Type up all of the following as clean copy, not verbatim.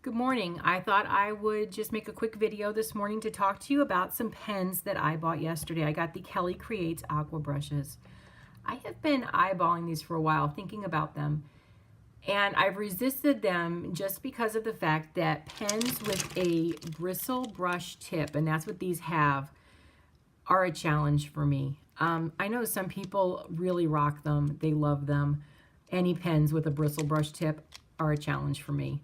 Good morning. I thought I would just make a quick video this morning to talk to you about some pens that I bought yesterday. I got the Kelly Creates Aqua Brushes. I have been eyeballing these for a while, thinking about them, and I've resisted them just because of the fact that pens with a bristle brush tip, and that's what these have, are a challenge for me. I know some people really rock them. They love them. Any pens with a bristle brush tip are a challenge for me.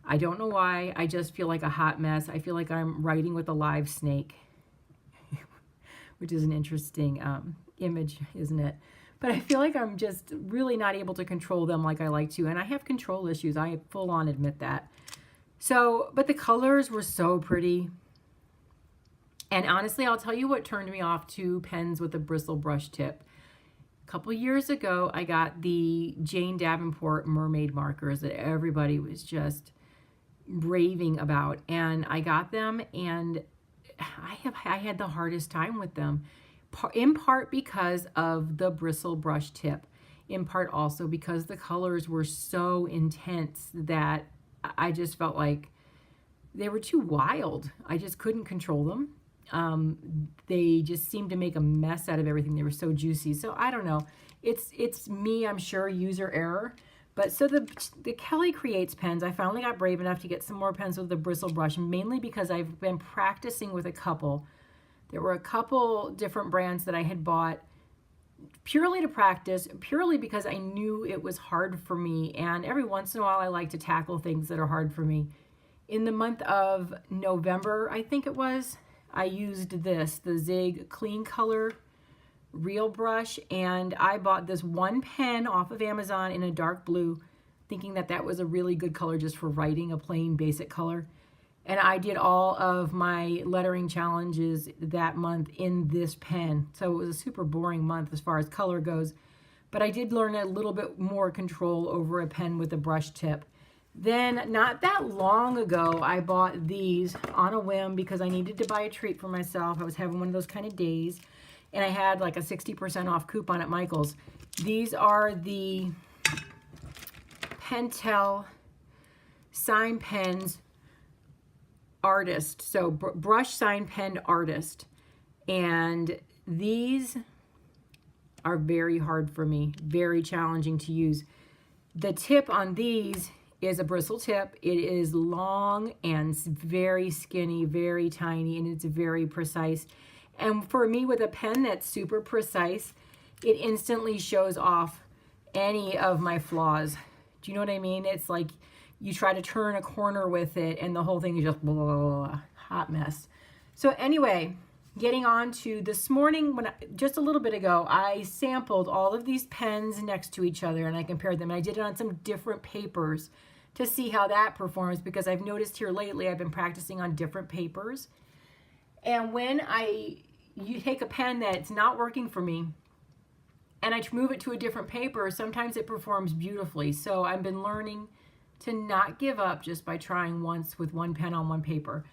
I don't know why. I just feel like a hot mess. I feel like I'm writing with a live snake, which is an interesting image, isn't it? But I feel like I'm just really not able to control them like I like to. And I have control issues. I full on admit that. So, but the colors were so pretty. And honestly, I'll tell you what turned me off to pens with a bristle brush tip. A couple years ago, I got the Davenport Mermaid markers that everybody was just raving about, and I got them, and I had the hardest time with them, in part because of the bristle brush tip, in part also because the colors were so intense that I just felt like they were too wild. I just couldn't control them. They just seemed to make a mess out of everything. They were so juicy. So I don't know. It's me, I'm sure, user error. But so the Kelly Creates pens, I finally got brave enough to get some more pens with the bristle brush, mainly because I've been practicing with a couple. There were a couple different brands that I had bought purely to practice, purely because I knew it was hard for me. And every once in a while, I like to tackle things that are hard for me. In the month of November, I think it was, I used this, the Zig Clean Color real brush, and I bought this one pen off of Amazon in a dark blue, thinking that that was a really good color just for writing, a plain basic color. And I did all of my lettering challenges that month in this pen. So it was a super boring month as far as color goes, but I did learn a little bit more control over a pen with a brush tip. Then not that long ago, I bought these on a whim because I needed to buy a treat for myself. I was having one of those kind of days, and I had like a 60% off coupon at Michael's. These are the Pentel sign pens Artist. So brush sign pen Artist. And these are very hard for me, very challenging to use. The tip on these is a bristle tip. It is long and very skinny, very tiny, and it's very precise. And for me, with a pen that's super precise, it instantly shows off any of my flaws. Do you know what I mean? It's like you try to turn a corner with it and the whole thing is just blah, blah, blah, blah, hot mess. So anyway, getting on to this morning, just a little bit ago, I sampled all of these pens next to each other and I compared them. And I did it on some different papers to see how that performs, because I've noticed here lately I've been practicing on different papers. And when you take a pen that's not working for me and I move it to a different paper, sometimes it performs beautifully. So I've been learning to not give up just by trying once with one pen on one paper.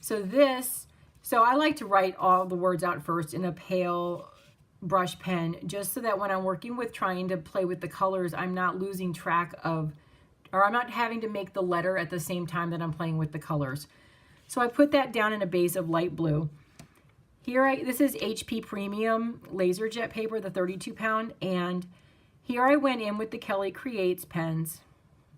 So I like to write all the words out first in a pale brush pen, just so that when I'm working with trying to play with the colors, I'm not losing track of, or I'm not having to make the letter at the same time that I'm playing with the colors. So I put that down in a base of light blue. This is HP Premium LaserJet paper, the 32 pound, and here I went in with the Kelly Creates pens.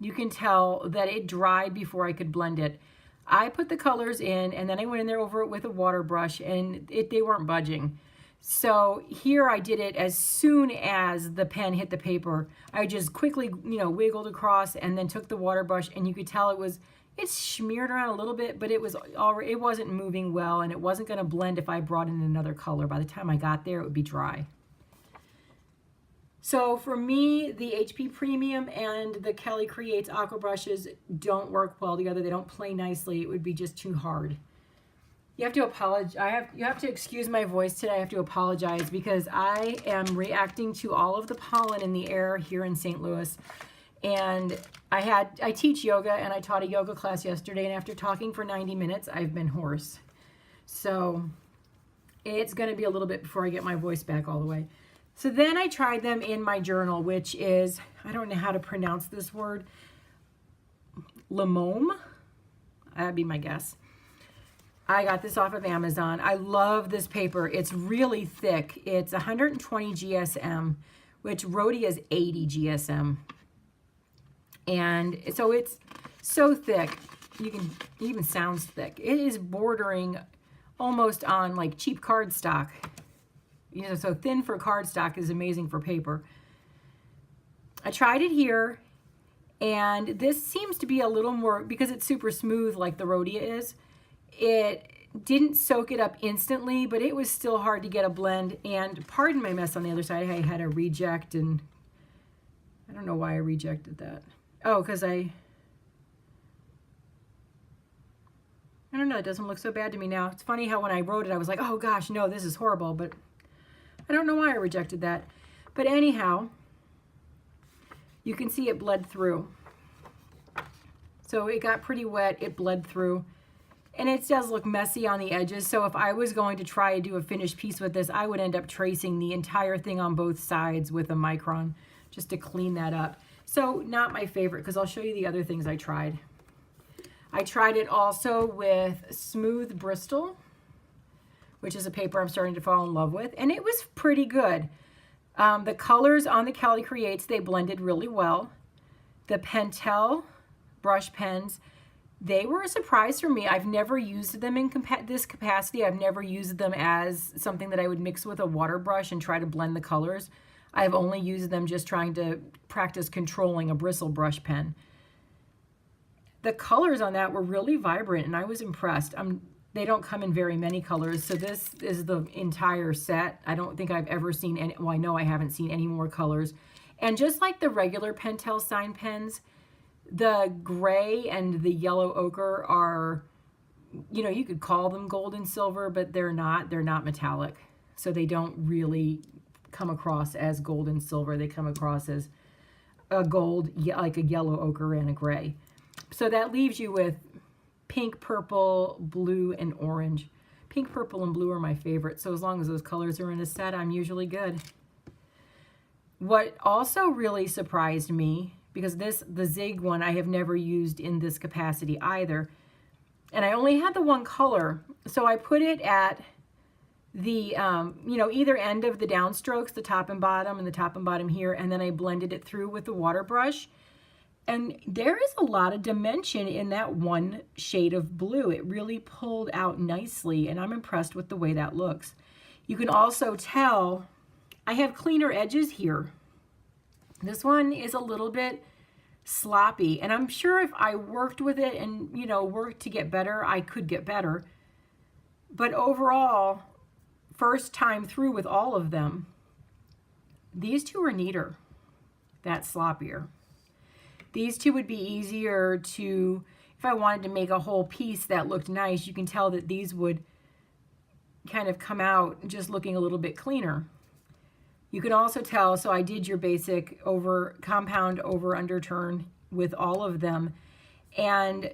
You can tell that it dried before I could blend it. I put the colors in, and then I went in there over it with a water brush, and they weren't budging. So here I did it as soon as the pen hit the paper. I just quickly, wiggled across and then took the water brush, and you could tell it smeared around a little bit, but it wasn't moving well, and it wasn't going to blend if I brought in another color. By the time I got there, it would be dry. So for me, the HP Premium and the Kelly Creates Aqua Brushes don't work well together. They don't play nicely. It would be just too hard. You have to apologize. You have to excuse my voice today. I have to apologize because I am reacting to all of the pollen in the air here in St. Louis. And I teach yoga, and I taught a yoga class yesterday, and after talking for 90 minutes, I've been hoarse. So it's going to be a little bit before I get my voice back all the way. So then I tried them in my journal, which is, I don't know how to pronounce this word, Lemome. That'd be my guess. I got this off of Amazon. I love this paper. It's really thick. It's 120 GSM, which Rhodia is 80 GSM. And so it's so thick. It even sounds thick. It is bordering almost on like cheap cardstock. You know, so thin for cardstock is amazing for paper. I tried it here, and this seems to be a little more, because it's super smooth like the Rhodia is, it didn't soak it up instantly, but it was still hard to get a blend. And pardon my mess on the other side, I had a reject, and I don't know why I rejected that. Oh, because I don't know, it doesn't look so bad to me now. It's funny how when I wrote it, I was like, oh gosh, no, this is horrible, but I don't know why I rejected that. But anyhow, you can see it bled through. So it got pretty wet, it bled through. And it does look messy on the edges, so if I was going to try to do a finished piece with this, I would end up tracing the entire thing on both sides with a micron just to clean that up. So not my favorite, because I'll show you the other things I tried. I tried it also with Smooth Bristol, which is a paper I'm starting to fall in love with, and it was pretty good. The colors on the Kelly Creates, they blended really well. The Pentel brush pens, they were a surprise for me. I've never used them in this capacity. I've never used them as something that I would mix with a water brush and try to blend the colors. I've only used them just trying to practice controlling a bristle brush pen. The colors on that were really vibrant, and I was impressed. They don't come in very many colors, so this is the entire set. I don't think I've ever seen any, well, I know I haven't seen any more colors. And just like the regular Pentel sign pens, the gray and the yellow ochre are, you know, you could call them gold and silver, but they're not metallic. So they don't really come across as gold and silver. They come across as a gold, like a yellow ochre and a gray. So that leaves you with pink, purple, blue, and orange. Pink, purple, and blue are my favorite. So as long as those colors are in a set, I'm usually good. What also really surprised me, because the Zig one I have never used in this capacity either, and I only had the one color, so I put it at the you know, either end of the downstrokes, the top and bottom, and the top and bottom here, and then I blended it through with the water brush. And there is a lot of dimension in that one shade of blue. It really pulled out nicely, and I'm impressed with the way that looks. You can also tell I have cleaner edges here. This one is a little bit sloppy, and I'm sure if I worked with it and, you know, worked to get better, I could get better. But overall, first time through with all of them, these two are neater. That's sloppier. These two would be easier to, if I wanted to make a whole piece that looked nice, you can tell that these would kind of come out just looking a little bit cleaner. You can also tell, so I did your basic compound over underturn with all of them. And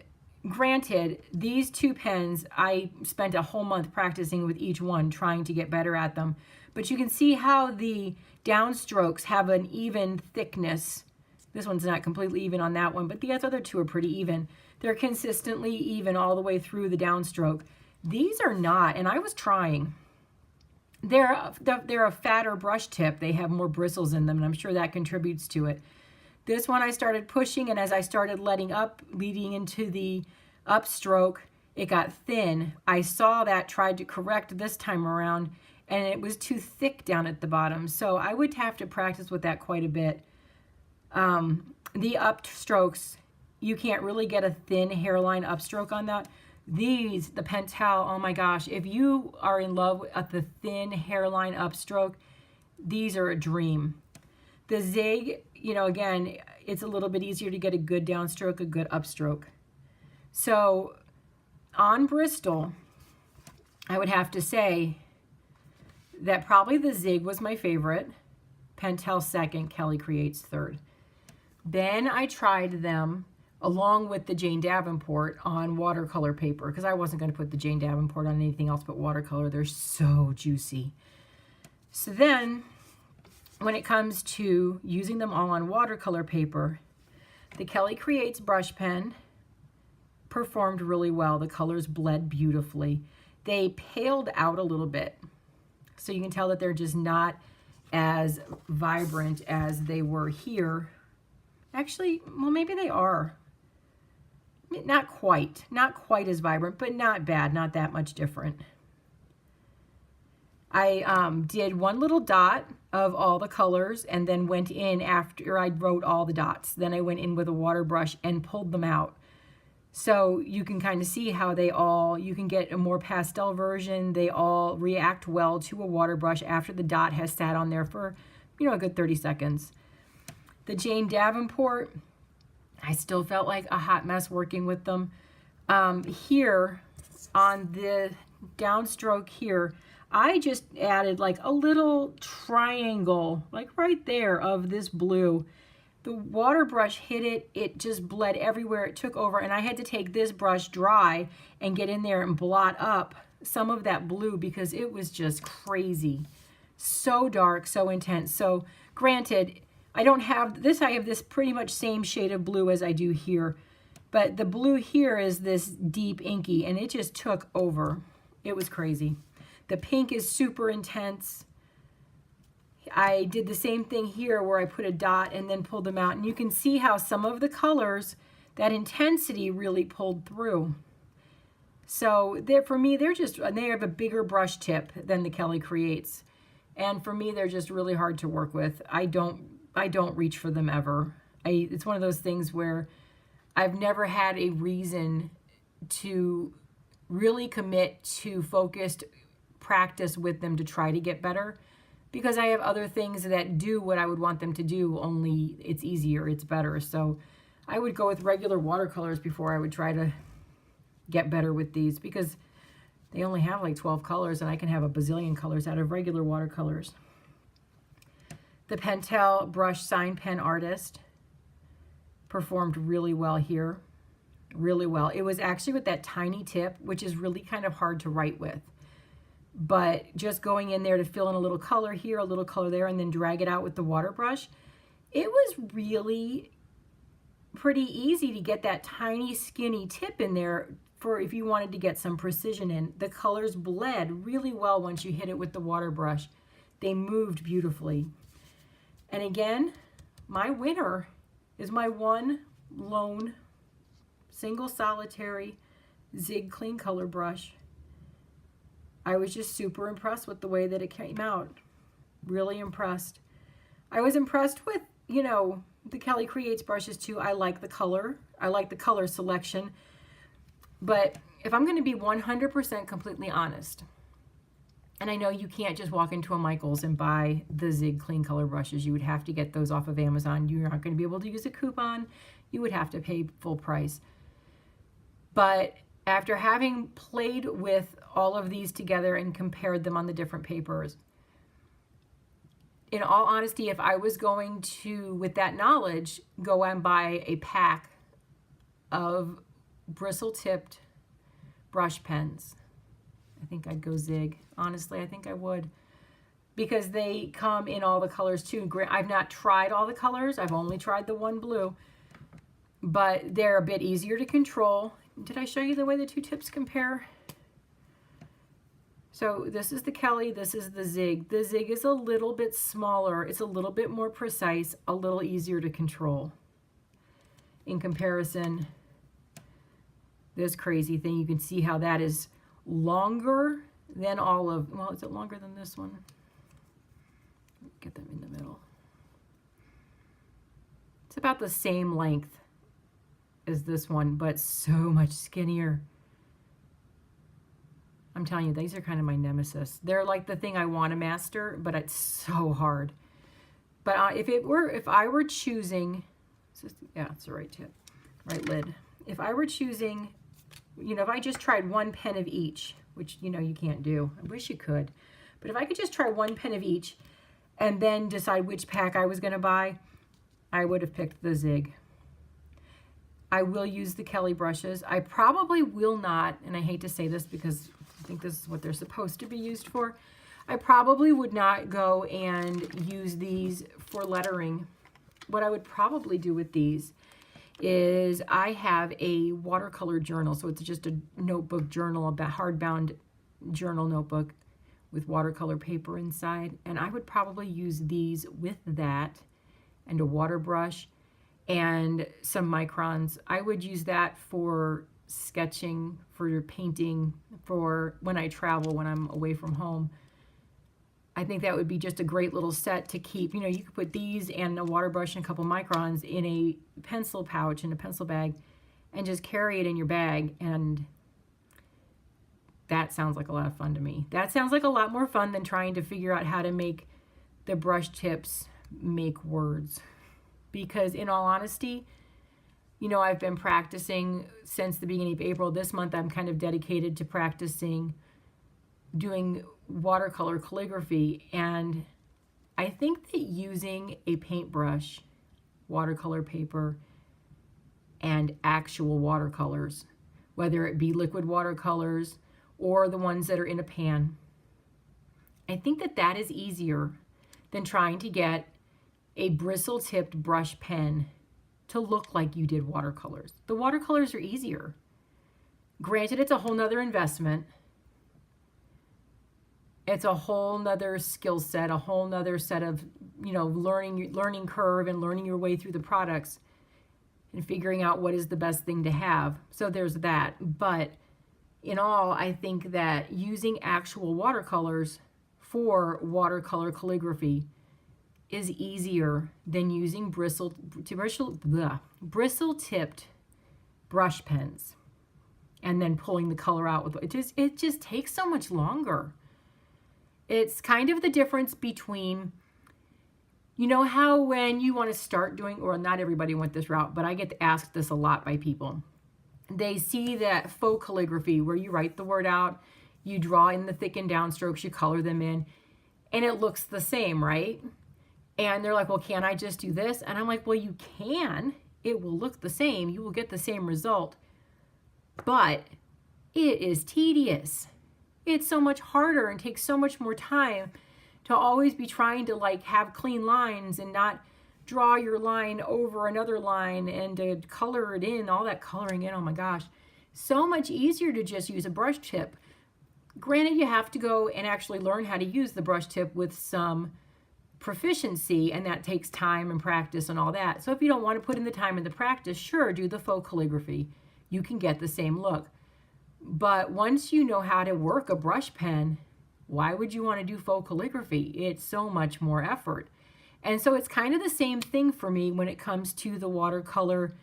granted, these two pens, I spent a whole month practicing with each one, trying to get better at them. But you can see how the downstrokes have an even thickness. This one's not completely even on that one, but the other two are pretty even. They're consistently even all the way through the downstroke. These are not, and I was trying. They're a fatter brush tip. They have more bristles in them, and I'm sure that contributes to it. This one I started pushing, and as I started leading into the upstroke, it got thin. I saw that, tried to correct this time around, and it was too thick down at the bottom. So I would have to practice with that quite a bit. The upstrokes, you can't really get a thin hairline upstroke on that. These, the Pentel, oh my gosh, if you are in love with the thin hairline upstroke, these are a dream. The Zig, you know, again, it's a little bit easier to get a good downstroke, a good upstroke. So on Bristol, I would have to say that probably the Zig was my favorite, Pentel second, Kelly Creates third. Then I tried them along with the Jane Davenport on watercolor paper, because I wasn't going to put the Jane Davenport on anything else but watercolor. They're so juicy. So then, when it comes to using them all on watercolor paper, the Kelly Creates brush pen performed really well. The colors bled beautifully. They paled out a little bit, so you can tell that they're just not as vibrant as they were here. Actually, well, maybe they are. Not quite as vibrant, but not bad, not that much different. I did one little dot of all the colors and then went in after I wrote all the dots. Then I went in with a water brush and pulled them out. So you can kind of see how they all, you can get a more pastel version. They all react well to a water brush after the dot has sat on there for, you know, a good 30 seconds. The Jane Davenport, I still felt like a hot mess working with them. Here on the downstroke here, I just added like a little triangle, like right there, of this blue. The water brush hit it, it just bled everywhere, it took over, and I had to take this brush dry and get in there and blot up some of that blue because it was just crazy. So dark, so intense. So granted, I don't have this, I have this pretty much same shade of blue as I do here, but the blue here is this deep inky, and it just took over. It was crazy. The pink is super intense. I did the same thing here where I put a dot and then pulled them out, and you can see how some of the colors, that intensity really pulled through. So for me, they have a bigger brush tip than the Kelly Creates, and for me, they're just really hard to work with. I don't reach for them ever. It's one of those things where I've never had a reason to really commit to focused practice with them to try to get better, because I have other things that do what I would want them to do, only it's easier, it's better. So I would go with regular watercolors before I would try to get better with these, because they only have like 12 colors and I can have a bazillion colors out of regular watercolors. The Pentel Brush Sign Pen Artist performed really well here, really well. It was actually with that tiny tip, which is really kind of hard to write with. But just going in there to fill in a little color here, a little color there, and then drag it out with the water brush, it was really pretty easy to get that tiny skinny tip in there for if you wanted to get some precision in. The colors bled really well once you hit it with the water brush. They moved beautifully. And again, my winner is my one lone single solitary Zig Clean Color brush. I was just super impressed with the way that it came out. Really impressed. I was impressed with, you know, the Kelly Creates brushes too. I like the color. I like the color selection. But if I'm going to be 100% completely honest, and I know you can't just walk into a Michael's and buy the Zig Clean Color brushes. You would have to get those off of Amazon. You're not going to be able to use a coupon. You would have to pay full price. But after having played with all of these together and compared them on the different papers, in all honesty, if I was going to, with that knowledge, go and buy a pack of bristle-tipped brush pens, I think I'd go Zig. Honestly, I think I would, because they come in all the colors too. I've not tried all the colors. I've only tried the one blue, but they're a bit easier to control. Did I show you the way the two tips compare? So this is the Kelly, this is the Zig. The Zig is a little bit smaller. It's a little bit more precise, a little easier to control. In comparison, this crazy thing, you can see how that is longer than all of, well, is it longer than this one? Get them in the middle. It's about the same length as this one, but so much skinnier. I'm telling you, these are kind of my nemesis. They're like the thing I want to master, but it's so hard. But if I were choosing, yeah, it's the right tip, right lid. If I were choosing, you know, if I just tried one pen of each, which, you know, you can't do. I wish you could. But if I could just try one pen of each and then decide which pack I was going to buy, I would have picked the Zig. I will use the Kelly brushes. I probably will not, and I hate to say this because I think this is what they're supposed to be used for. I probably would not go and use these for lettering. What I would probably do with these is I have a watercolor journal. So it's just a notebook journal, a hardbound journal notebook with watercolor paper inside. And I would probably use these with that and a water brush and some microns. I would use that for sketching, for your painting, for when I travel, when I'm away from home. I think that would be just a great little set to keep. You know, you could put these and a water brush and a couple microns in a pencil pouch, in a pencil bag, and just carry it in your bag. And that sounds like a lot of fun to me. That sounds like a lot more fun than trying to figure out how to make the brush tips make words. Because in all honesty, you know, I've been practicing since the beginning of April. This month I'm kind of dedicated to practicing doing watercolor calligraphy, and I think that using a paintbrush, watercolor paper, and actual watercolors, whether it be liquid watercolors or the ones that are in a pan, I think that that is easier than trying to get a bristle-tipped brush pen to look like you did watercolors. The watercolors are easier. Granted, it's a whole nother investment. It's a whole nother skill set, a whole nother set of, you know, learning curve and learning your way through the products and figuring out what is the best thing to have. So there's that. But in all, I think that using actual watercolors for watercolor calligraphy is easier than using bristle-tipped brush pens and then pulling the color out with it just takes so much longer. It's kind of the difference between, you know how when you want to start doing, or not everybody went this route, but I get asked this a lot by people. They see that faux calligraphy where you write the word out, you draw in the thick and down strokes, you color them in, and it looks the same, right? And they're like, well, can't I just do this? And I'm like, well, you can. It will look the same. You will get the same result. But it is tedious. It's so much harder and takes so much more time to always be trying to like have clean lines and not draw your line over another line and to color it in, all that coloring in. Oh my gosh. So much easier to just use a brush tip. Granted, you have to go and actually learn how to use the brush tip with some proficiency, and that takes time and practice and all that. So if you don't want to put in the time and the practice, sure, do the faux calligraphy. You can get the same look. But once you know how to work a brush pen, why would you want to do faux calligraphy? It's so much more effort. And so it's kind of the same thing for me when it comes to the watercolor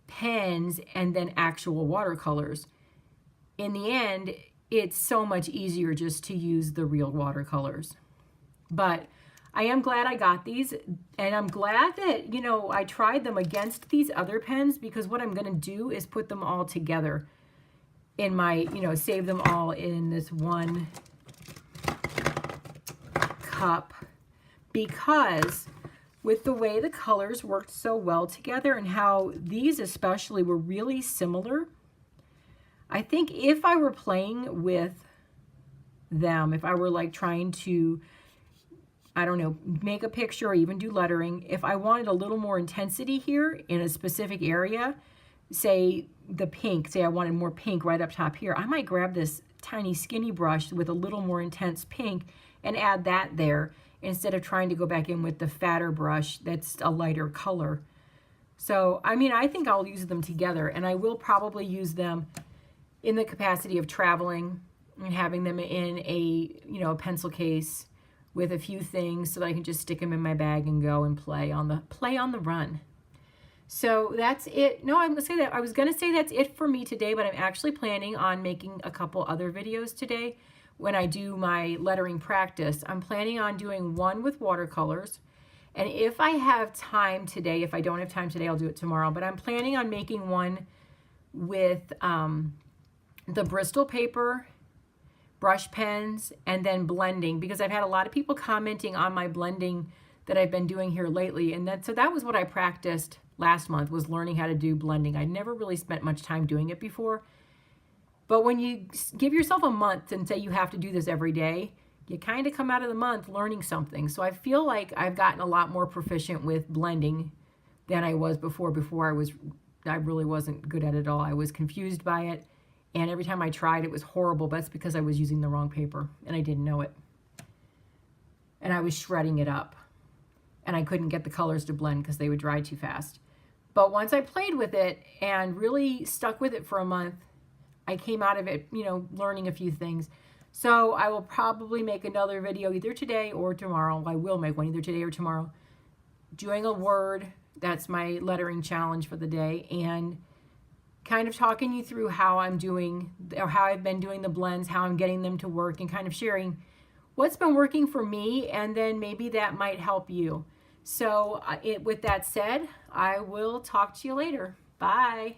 pens and then actual watercolors. In the end, it's so much easier just to use the real watercolors. But I am glad I got these, and I'm glad that, you know, I tried them against these other pens, because what I'm going to do is put them all together in my, you know, save them all in this one cup, because with the way the colors worked so well together and how these especially were really similar, I think if I were playing with them, if I were like trying to, I don't know, make a picture or even do lettering, if I wanted a little more intensity here in a specific area, say the pink, say I wanted more pink right up top here, I might grab this tiny skinny brush with a little more intense pink and add that there instead of trying to go back in with the fatter brush that's a lighter color. So, I mean, I think I'll use them together, and I will probably use them in the capacity of traveling and having them in a, you know, a pencil case with a few things so that I can just stick them in my bag and go and play on the run. So that's it. No, I'm gonna say that. I was gonna say that's it for me today, but I'm actually planning on making a couple other videos today when I do my lettering practice. I'm planning on doing one with watercolors, and if I have time today, if I don't have time today, I'll do it tomorrow, but I'm planning on making one with the Bristol paper, brush pens, and then blending, because I've had a lot of people commenting on my blending that I've been doing here lately, and so that was what I practiced last month, was learning how to do blending. I never really spent much time doing it before, but when you give yourself a month and say you have to do this every day, you kind of come out of the month learning something. So I feel like I've gotten a lot more proficient with blending than I was before. I really wasn't good at it at all. I was confused by it, and every time I tried, it was horrible. But that's because I was using the wrong paper, and I didn't know it. And I was shredding it up, and I couldn't get the colors to blend because they would dry too fast. But once I played with it and really stuck with it for a month, I came out of it, you know, learning a few things. So I will probably make another video either today or tomorrow. I will make one either today or tomorrow, doing a word. That's my lettering challenge for the day, and kind of talking you through how I'm doing, or how I've been doing the blends, how I'm getting them to work, and kind of sharing what's been working for me, and then maybe that might help you. So with that said, I will talk to you later. Bye.